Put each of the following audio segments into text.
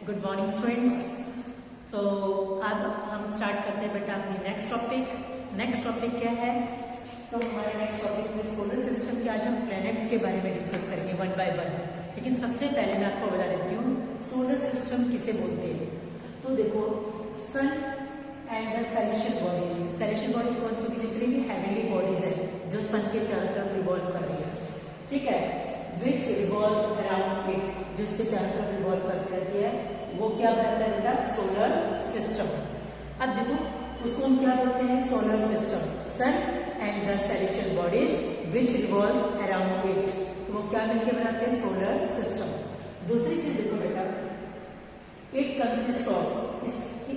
Good morning students. सो अब हम start करते हैं बेटा अपनी नेक्स्ट टॉपिक क्या है? तो हमारे नेक्स्ट टॉपिक में सोलर सिस्टम के आज हम प्लैनेट्स के बारे में डिस्कस करेंगे वन बाय वन। लेकिन सबसे पहले मैं आपको बता देती हूँ सोलर सिस्टम किसे बोलते हैं। तो देखो, सन एंड द सेलेस्टियल बॉडीज कौन सी? जितनी भी हेवनली बॉडीज है जो सन के चारों तरफ रिवॉल्व कर रही है, ठीक है, विच रिवॉल्व अराउंड इट, जो इसके चारों तरफ रिवॉल्व करती रहती है, वो क्या कहता है बेटा? Solar system. अब देखो, उसको हम क्या बोलते हैं? Solar system. Sun and the celestial bodies which revolve around it, तो वो क्या मिलकर बनाते हैं? Solar system. दूसरी चीज देखो बेटा, इट कंसिस्ट ऑफ,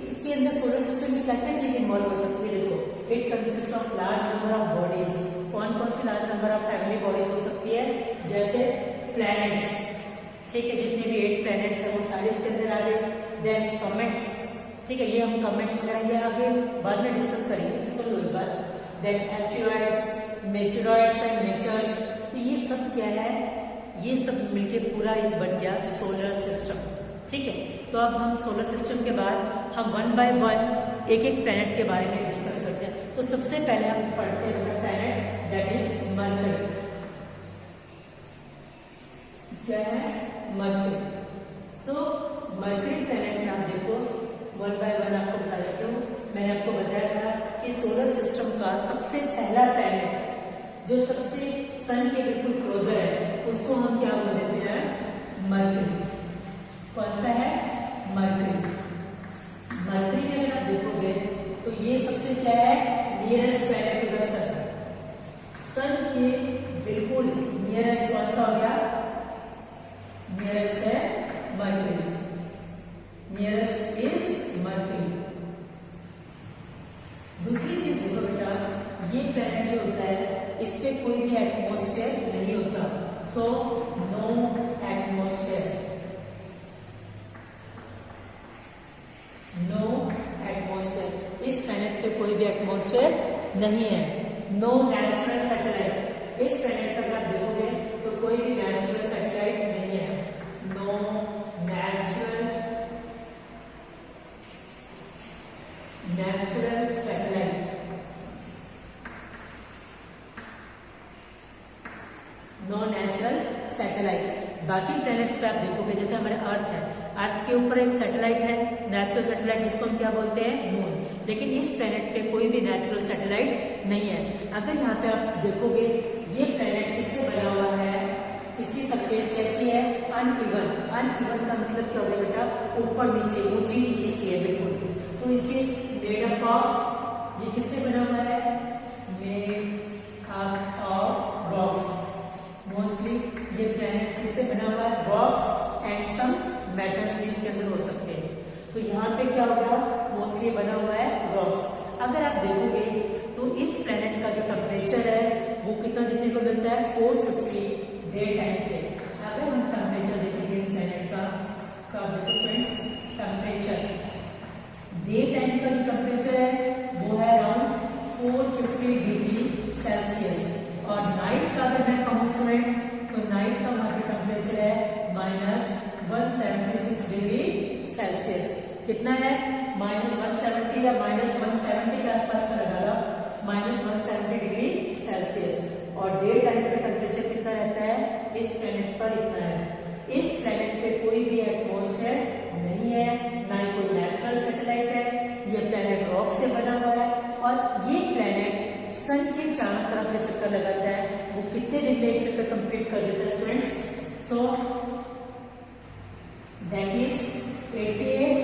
इसके अंदर सोलर सिस्टम में क्या क्या चीज इन्वॉल्व हो सकती है? देखो, it consist of large number of bodies. कौन कौन सी large number of heavenly bodies हो सकती है? जैसे प्लैनेट्स, ठीक है, जितने भी 8 प्लैनेट्स है वो सारे इसके अंदर आ गए। देन कॉमेट्स, ठीक है, ये हम कॉमेट्स वगैरह ये आगे बाद में डिस्कस करेंगे, सुन लो एक बार। Then asteroids, meteoroids and meteors, तो ये सब क्या है? ये सब मिलके पूरा एक बन गया सोलर सिस्टम, ठीक है। तो अब हम सोलर सिस्टम के बाद हम वन बाय वन एक एक प्लैनेट के बारे में डिस्कस करते हैं। तो सबसे पहले हम पढ़ते हैं प्लैनेट दैट इज मरकरी। क्या है? मरकरी। सो मरकरी प्लैनेट में आप देखो, वन बाय वन आपको बता देती हूँ। मैंने आपको बताया था कि सोलर सिस्टम का सबसे पहला प्लैनेट जो सबसे सन के बिल्कुल क्लोजर है उसको हम क्या बोल देते हैं? मरकरी। कौन सा है? मरकरी। मरकरी के अगर आप देखोगे तो ये सबसे क्या है? नियरेस्ट प्लैनेट टू द सन। सन के बिल्कुल नियरेस्ट कौन सा हो गया? नियरेस्ट है मरकरी। Nearest is mercury. दूसरी चीज देखो बेटा, ये प्लैनेट जो होता है इस पे कोई भी एटमॉस्फेयर नहीं होता। So no atmosphere, no atmosphere. इस प्लैनेट पे कोई भी एटमॉस्फेयर नहीं है। नो नेचुरल सैटेलाइट, इस प्लैनेट पर आप देखोगे तो कोई भी नेचुरल सैटेलाइट नहीं है। No natural satellite, no natural satellite. बाकी प्लैनेट्स पे आप देखोगे, जैसे हमारे अर्थ है, अर्थ के ऊपर एक सैटेलाइट है, नेचुरल सैटेलाइट, जिसको हम क्या बोलते हैं? मून। लेकिन इस प्लैनेट पे कोई भी नेचुरल सैटेलाइट नहीं है। अगर यहाँ पे आप देखोगे ये प्लैनेट किससे बना हुआ है? इसकी सरफेस कैसी है? अनइवन। अनइवन का मतलब क्या हो गया बेटा? ऊपर नीचे, ऊंची नीची सी है बिल्कुल। तो इसे मेड ऑफ, ये किससे बना हुआ है? Made of rocks. मोस्टली ये प्लैनेट किससे बना हुआ है? रॉक्स एंड सम मेटल्स भी इसके अंदर हो सकते हैं। तो यहाँ पे क्या होगा? मोस्टली बना हुआ है रॉक्स। अगर आप देखोगे तो इस प्लैनेट का जो टेम्परेचर है वो कितना देखने को मिलता है? 450 डे टाइम पे। अगर हम टेम्परेचर देखेंगे इस प्लैनेट का, तो आप देखो फ्रेंड्स, टेम्परेचर डे टाइम का जो टेम्परेचर है वो है अराउंड 450 डिग्री सेल्सियस। और नाइट का अगर मैं कहूँ स्टूडेंट, तो नाइट का हमारा टेम्परेचर है -176 डिग्री सेल्सियस। कितना है? -170 या -170 के आसपास का लगा लो, -170 डिग्री सेल्सियस। और डे टाइम पे टेम्परेचर कितना रहता है इस प्लैनेट पर? इतना है। इस प्लैनेट पे कोई भी एटमॉस्फेयर नहीं है, ना ही कोई नेचुरल सैटेलाइट है। ये प्लैनेट रॉक से बना हुआ है। और ये प्लैनेट सन के चारों तरफ जो चक्कर लगाता है वो कितने दिन में एक चक्कर कंप्लीट कर देता है students? So that is 88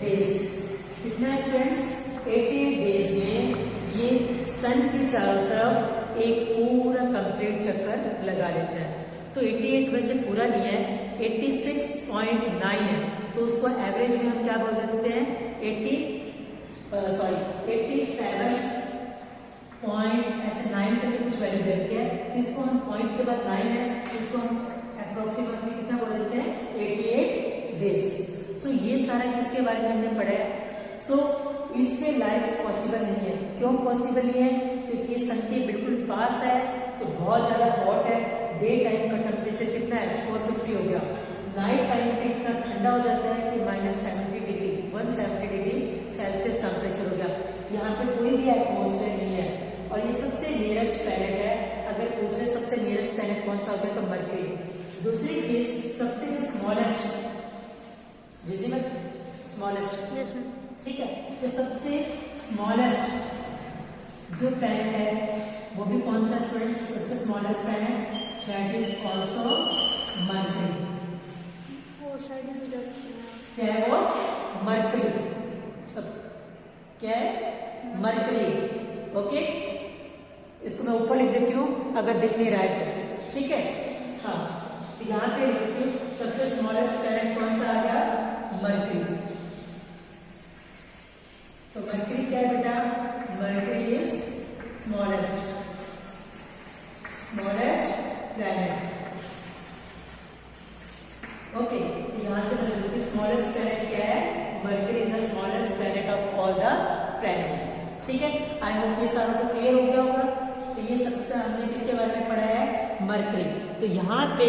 days. कितना है स्टूडेंट्स? 88 डेज में ये सन के चारों तरफ एक पूरा कंप्लीट चक्कर लगा लेता है। तो 88 वैसे पूरा नहीं है, 86.9 है। तो उसको एवरेज में हम क्या बोल देते हैं? 87 पॉइंट, ऐसे 9 तक कुछ वैल्यू देते हैं। इसको हम पॉइंट के बाद 9 है, इसको हम अप्रोक्सीमेटली कितना बोल देते हैं? 88 डेज। सो ये सारा किसके बारे में हमने पढ़ा है? सो इसमें लाइफ पॉसिबल नहीं है। क्यों पॉसिबल नहीं है? क्योंकि सन के बिल्कुल पास है, तो बहुत ज्यादा हॉट है। डे टाइम का टेम्परेचर कितना है? 450 हो गया। नाइट टाइम ठंडा हो जाता है कि -70 डिग्री 170 डिग्री सेल्सियस टेम्परेचर हो गया। यहाँ पे कोई भी एटमॉस्फेयर नहीं है और ये सबसे नियरेस्ट प्लैनेट है। अगर पूछ रहे सबसे नियरेस्ट प्लैनेट कौन सा हो गया तो मरकरी। दूसरी चीज सबसे जो स्मॉलेस्ट विजिबल स्मॉलेस्ट, ठीक है, तो सबसे स्मॉलेस्ट जो प्लैनेट है वो भी कौन सा स्टूडेंट, सबसे smallest planet, that is also mercury. क्या है वो, मरकरी, सब क्या है, मरकरी। ओके, इसको मैं ऊपर लिख देती हूँ अगर दिख नहीं रहा है तो, ठीक है। हाँ, तो यहाँ पे लिख देती हूँ सबसे स्मॉलेस्ट प्लैनेट कौन सा आ गया, मरकरी। तो मरकरी क्या है बेटा, mercury is smallest planet. Okay, यहां से मैं लिखती हूँ स्मॉलेस्ट प्लैनेट क्या है, mercury is the smallest planet of all the planet. ठीक है, आई होप ये सारा तो क्लियर हो गया होगा। तो ये सबसे हमने किसके बारे में पढ़ा है, मरकरी। तो यहाँ पे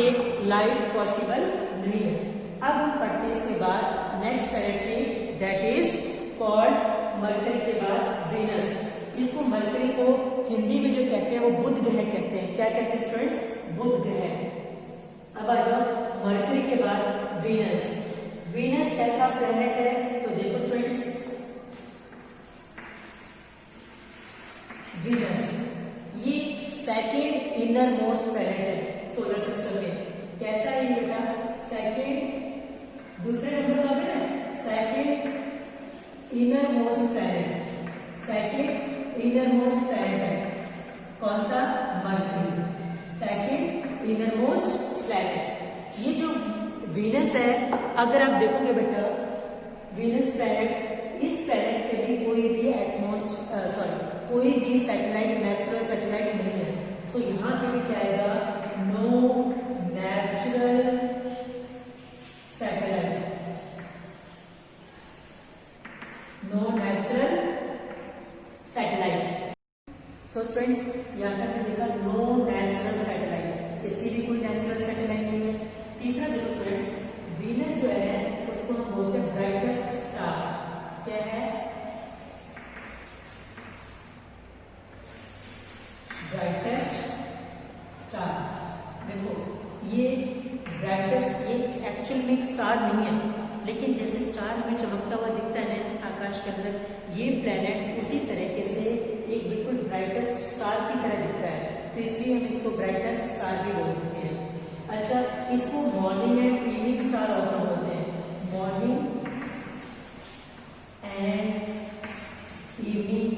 लाइफ पॉसिबल नहीं है। अब हम पढ़ते हैं इसके बाद नेक्स्ट प्लैनेट की, दैट इज कॉल्ड मरकरी के बाद वीनस। इसको मरकरी को हिंदी में जो कहते हैं वो बुध ग्रह कहते हैं। क्या कहते हैं स्टूडेंट्स, बुध ग्रह। अब आ जाओ मरकरी के बाद वीनस। वीनस कैसा प्लैनेट है, तो देखो स्टूडेंट्स, वीनस ये सेकेंड इनर मोस्ट प्लैनेट है सोलर सिस्टम में। कैसा है ये बेटा, सेकेंड, दूसरे नंबर पर है ना, second inner most planet, second inner most planet है कौन सा, mercury, second inner most planet. ये जो वीनस है, अगर आप देखोगे बेटा वीनस प्लैनेट, इस प्लैनेट पे भी कोई भी कोई भी सैटेलाइट, नेचुरल सैटेलाइट नहीं है। सो यहाँ पे भी क्या आएगा, no natural satellite, no natural satellite. So students यहाँ तक हमने देखा नो नेचुरल सैटेलाइट, इसकी भी कोई नेचुरल सैटेलाइट नहीं है। तीसरा देखो स्टूडेंट्स, वीनस जो है उसको हम बोलते हैं ब्राइटेस्ट स्टार। क्या है, ब्राइटेस्ट स्टार। देखो ये ब्राइटेस्ट, ये एक्चुअल में एक स्टार नहीं है, लेकिन जैसे स्टार हमें चमकता हुआ दिखता है ना आकाश के अंदर, ये प्लैनेट उसी तरीके से एक बिल्कुल ब्राइटेस्ट स्टार की तरह दिखता है। तो इसलिए हम इसको ब्राइटेस्ट स्टार भी बोलते हैं। अच्छा, इसको morning and evening star also बोलते हैं, मॉर्निंग एंड इवनिंग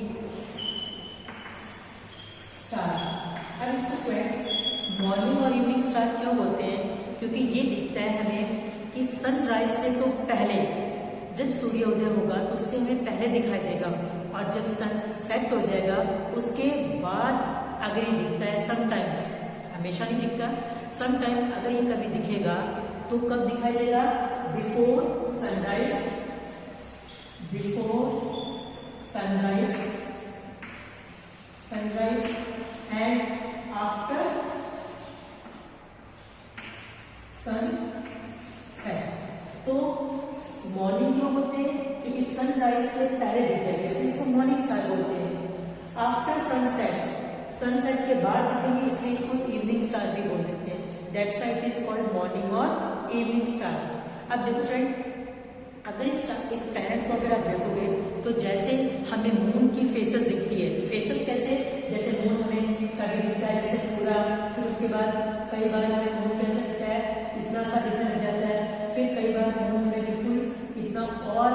स्टार। अब इसको स्टूडेंट मॉर्निंग और इवनिंग स्टार क्यों बोलते हैं, क्योंकि ये दिखता है हमें कि सनराइज से तो पहले, जब सूर्योदय होगा तो उससे हमें पहले दिखाई देगा, और जब सन सेट हो जाएगा उसके बाद अगर ये दिखता है, समटाइम्स, हमेशा नहीं दिखता, समटाइम अगर ये कभी दिखेगा तो कब दिखाई देगा, before sunrise, before sunrise, sunrise and after sunset. तो मॉर्निंग क्यों बोलते हैं, क्योंकि सनराइज से पहले दिख जाएगा, इसलिए इसको मॉर्निंग स्टार बोलते हैं। आफ्टर सनसेट, सनसेट के बाद दिखेंगे, इसलिए इसको इवनिंग स्टार भी बोल देते हैं। That's why it is called morning और इवनिंग स्टार। अब देखो फ्रेंड, अगर इस प्लैनेट को अगर आप देखोगे तो जैसे हमें मून की फेसेस दिखती है, फेसेस कैसे, जैसे मून हमें कभी दिखता है जैसे पूरा, फिर उसके बाद कई बार हमें मून कैसे दिखता है, इतना सा दिखने लग जाता है, फिर कई बार मून हमें बिल्कुल इतना और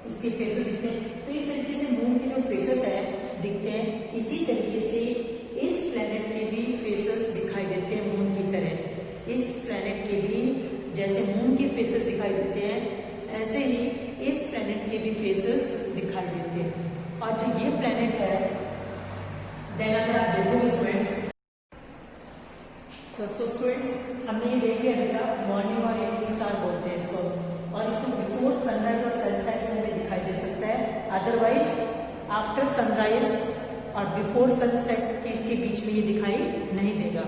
इसके फेसेस दिखते हैं। तो इस तरीके से मून के जो फेसेस है दिखते हैं, इसी तरीके से इस प्लैनेट के भी फेसेस दिखाई देते हैं मून की तरह। इस प्लैनेट के भी जैसे मून के फेसेस दिखाई देते हैं, ऐसे ही इस प्लैनेट के भी फेसेस दिखाई देते हैं। और जो ये प्लैनेट है, देन अगर आप देखोगे स्टूडेंट्स, तो स्टूडेंट्स हमने ये देख लिया बेटा, मॉर्निंग और इवनिंग स्टार बोलते हैं इसको, और इसको बिफोर सनराइज और सनसेट में हमें दिखाई दे सकता है, अदरवाइज आफ्टर सनराइज और बिफोर सनसेट के इसके बीच में ये दिखाई नहीं देगा।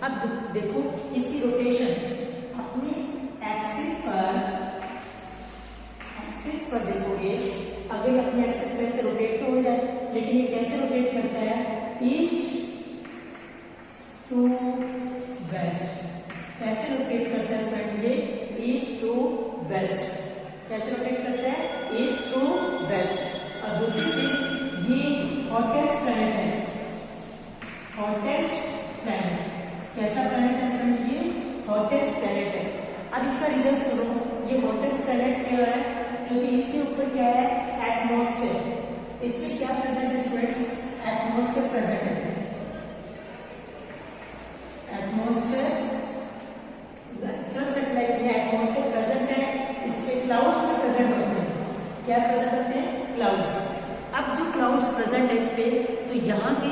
अब देखो इसकी रोटेशन अपनी एक्सिस पर वेस्ट। कैसे रोटेट करता है? East to west. और दूसरी चीज, ये हॉटेस्ट प्लैनेट है, हॉटेस्ट प्लैनेट। कैसा प्लैनेट है स्टूडेंट? ये हॉटेस्ट प्लैनेट है। अब इसका रीजन सुनो, ये हॉटेस्ट प्लैनेट क्या है? क्योंकि इसके ऊपर क्या है? एटमॉस्फेयर। इसमें क्या प्रेजेंट है स्टूडेंट्स? एटमॉस्फेयर प्रेजेंट है। एटमॉस्फेयर जो सैटेलाइट में एटमॉस्फेयर प्रेजेंट है, इसके क्लाउड्स भी प्रेजेंट होते हैं। क्या प्रेजेंट होते हैं? क्लाउड्स। अब जो क्लाउड्स प्रेजेंट है इस पे, तो यहाँ के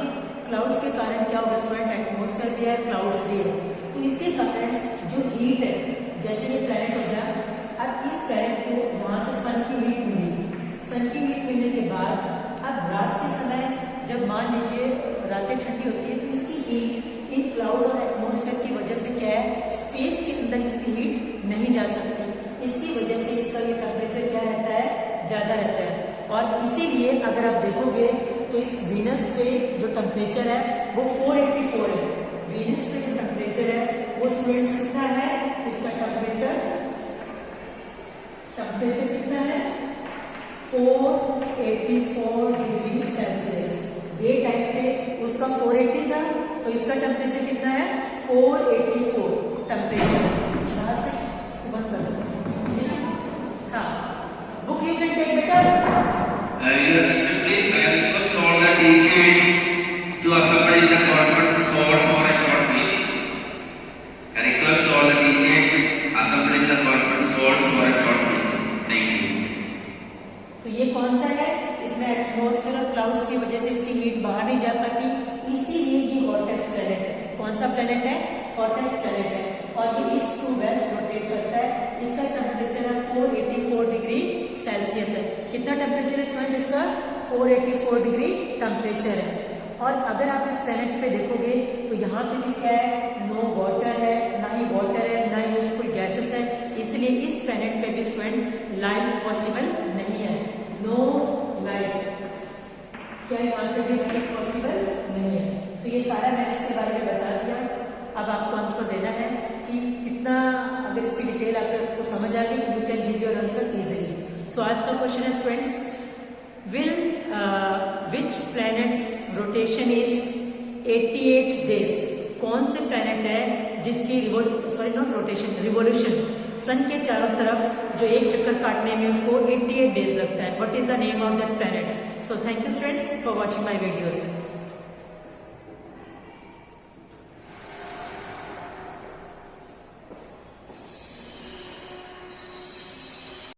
क्लाउड्स के कारण क्या होगा स्टूडेंट? एटमॉस्फेयर भी है, क्लाउड्स भी है, तो इसके कारण जो हीट है, जैसे ये प्लैनेट हो गया, अब इस प्लैनेट को वहां से सन की हीट मिलेगी। सन की हीट मिलने के बाद अब रात के समय जब मान लीजिए रातें ठंडी होती है, तो इसकी हीट इन क्लाउड और एटमॉस्फेयर की वजह से क्या है? स्पेस के अंदर इसकी हीट नहीं जा सकती। इसकी वजह से इसका ये टेम्परेचर क्या रहता है? ज्यादा रहता है। और इसीलिए अगर आप देखोगे तो इस वीनस पे जो टेम्परेचर है वो 484 है। वीनस पे जो टेम्परेचर है वो स्टूडेंट्स कितना है? इसका टेम्परेचर कितना है? 484 डिग्री सेल्सियस। डे टाइम पे उसका 480 था, तो इसका टेम्परेचर कितना है? 484 टेम्परेचर। इसको बंद कर दो। हाँ, बुक यू कैन टेक बेटा। Please, I request all the teachers to assemble in the conference hall for a short meeting. I request all the teachers assemble in the conference hall for a short meeting. Thank you. तो ये कौन सा है? इसमें atmosphere और clouds की वजह से इसकी हीट बाहर नहीं जा पाती, इसीलिए ये हॉटेस्ट प्लैनेट है। कौन सा प्लैनेट है? हॉटेस्ट प्लैनेट है। और ये ईस्ट टू वेस्ट रोटेट करता है। इसका टेम्परेचर है 484 डिग्री सेल्सियस है। कितना टेम्परेचर है स्टूडेंट इसका? 484 डिग्री टेम्परेचर है। और अगर आप इस प्लैनेट पे देखोगे तो यहाँ पे भी क्या है? नो वाटर है, ना ही वाटर है, ना ही यूजफुल गैसेस है। इसलिए इस प्लैनेट पे भी स्टूडेंट्स लाइफ पॉसिबल नहीं है। नो लाइफ, क्या यहाँ पे भी लाइफ पॉसिबल नहीं है। तो ये सारा मैंने इसके बारे में बता दिया। अब आपको आंसर देना है कि कितना, अगर इसकी डिटेल आपको समझ आ गई तो you can give your answer easily. So आज का क्वेश्चन है students, which planets rotation is 88 days? कौन से प्लैनेट है जिसकी रिवोल्यूशन सन के चारों तरफ जो एक चक्कर काटने में उसको 88 डेज लगता है? What is the name of that planets? So thank you students for watching my videos.